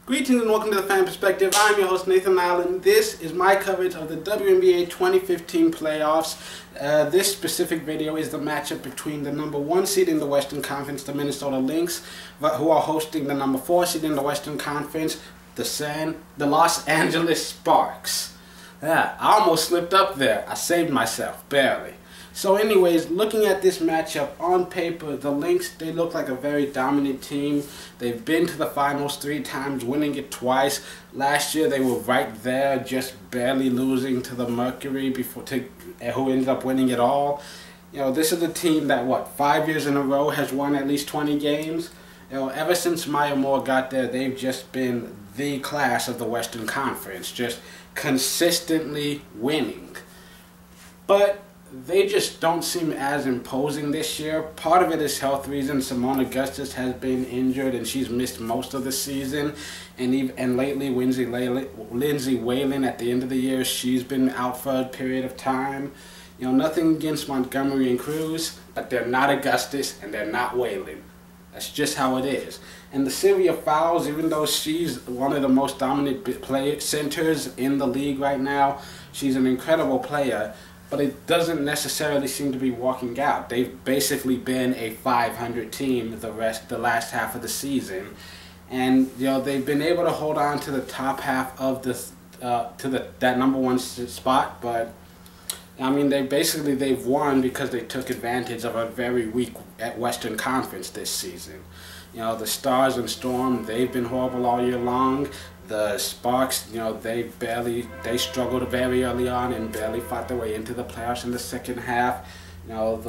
Greetings and welcome to the Fan Perspective. I'm your host Nathan Allen. This is my coverage of the WNBA 2015 playoffs. This specific video is the matchup between the number 1 seed in the Western Conference, the Minnesota Lynx, who are hosting the number 4 seed in the Western Conference, the Los Angeles Sparks. Yeah, I almost slipped up there. I saved myself, barely. So anyways, looking at this matchup, on paper, the Lynx, they look like a very dominant team. They've been to the finals 3 times, winning it twice. Last year, they were right there, just barely losing to the Mercury, who ended up winning it all. You know, this is a team that, 5 years in a row has won at least 20 games. You know, ever since Maya Moore got there, they've just been the class of the Western Conference, just consistently winning. But they just don't seem as imposing this year. Part of it is health reasons. Simone Augustus has been injured and she's missed most of the season. And lately, Lindsay Whalen at the end of the year, she's been out for a period of time. You know, nothing against Montgomery and Cruz, but they're not Augustus and they're not Whalen. That's just how it is. And the Sylvia Fowles, even though she's one of the most dominant centers in the league right now, she's an incredible player. But it doesn't necessarily seem to be working out. They've basically been a 500 team the last half of the season, and you know they've been able to hold on to the top half of this that number 1 spot. But I mean, they've won because they took advantage of a very weak Western Conference this season. You know, the Stars and Storm, they've been horrible all year long. The Sparks, you know, they struggled very early on and barely fought their way into the playoffs in the second half. You know,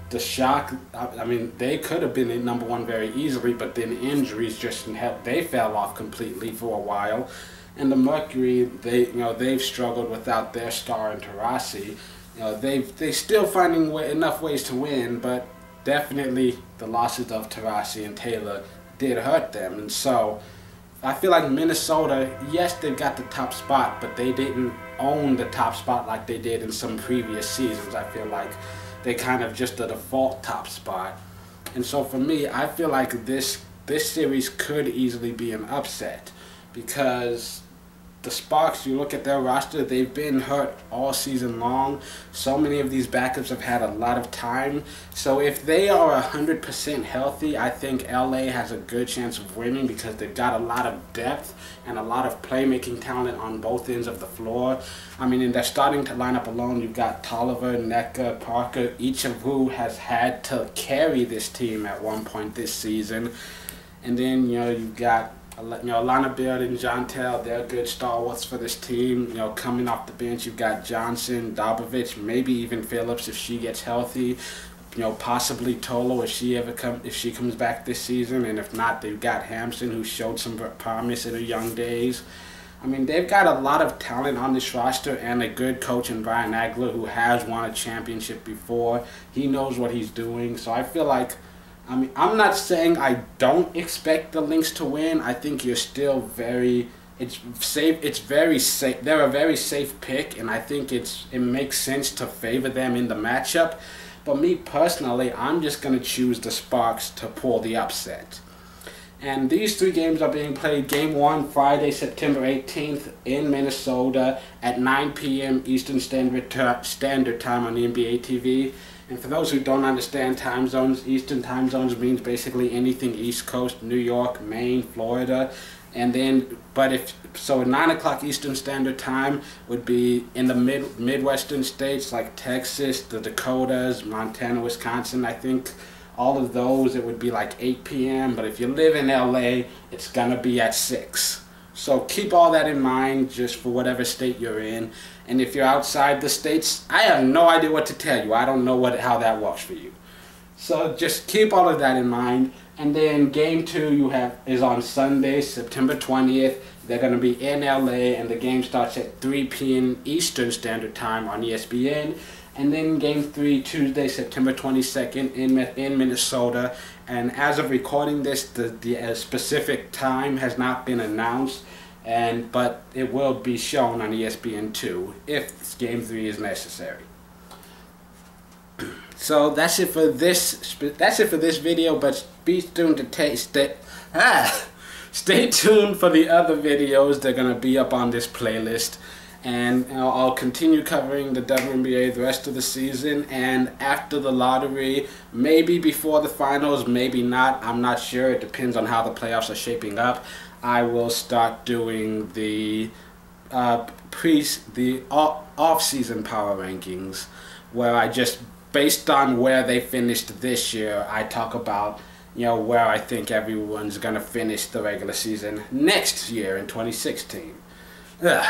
the Shock, I mean, they could have been in number 1 very easily, but then injuries just didn't help. They fell off completely for a while. And the Mercury, they've struggled without their star in Taurasi. You know, they're still finding enough ways to win, but definitely the losses of Taurasi and Taylor did hurt them. And so I feel like Minnesota, yes, they've got the top spot, but they didn't own the top spot like they did in some previous seasons. I feel like they kind of just the default top spot. And so for me, I feel like this series could easily be an upset because the Sparks, you look at their roster, they've been hurt all season long. So many of these backups have had a lot of time. So if they are 100% healthy, I think LA has a good chance of winning because they've got a lot of depth and a lot of playmaking talent on both ends of the floor. I mean, in their starting lineup alone, you've got Toliver, Nneka, Parker, each of who has had to carry this team at one point this season. And then, you know, you've got Lana Beard and Jontel, they're good stalwarts for this team. You know, coming off the bench, you've got Johnson, Dobovich, maybe even Phillips if she gets healthy. You know, possibly Tolo if she comes back this season, and if not, they've got Hampson, who showed some promise in her young days. I mean, they've got a lot of talent on this roster and a good coach in Brian Agler, who has won a championship before. He knows what he's doing, so I feel like, I mean, I'm not saying I don't expect the Lynx to win. I think you're still it's safe. It's very safe. They're a very safe pick, and I think it makes sense to favor them in the matchup. But me personally, I'm just going to choose the Sparks to pull the upset. And these 3 games are being played. Game 1, Friday, September 18th in Minnesota at 9 p.m. Eastern Standard Time on the NBA TV. And for those who don't understand time zones, Eastern time zones means basically anything East Coast, New York, Maine, Florida. And then, so 9 o'clock Eastern Standard Time would be in the Midwestern states like Texas, the Dakotas, Montana, Wisconsin. I think all of those, it would be like 8 p.m. But if you live in LA, it's going to be at 6. So keep all that in mind just for whatever state you're in. And if you're outside the states, I have no idea what to tell you. I don't know how that works for you. So just keep all of that in mind. And then game 2 is on Sunday, September 20th. They're going to be in LA, and the game starts at 3 p.m. Eastern Standard Time on ESPN. And then game 3, Tuesday, September 22nd in Minnesota. And as of recording this, the specific time has not been announced, but it will be shown on ESPN2 if game 3 is necessary. So that's it for this video, but be tuned to stay tuned for the other videos. They're going to be up on this playlist. And I'll continue covering the WNBA the rest of the season, and after the lottery, maybe before the finals, maybe not. I'm not sure. It depends on how the playoffs are shaping up. I will start doing the off-season power rankings, where I just, based on where they finished this year, I talk about where I think everyone's gonna finish the regular season next year in 2016. Ugh.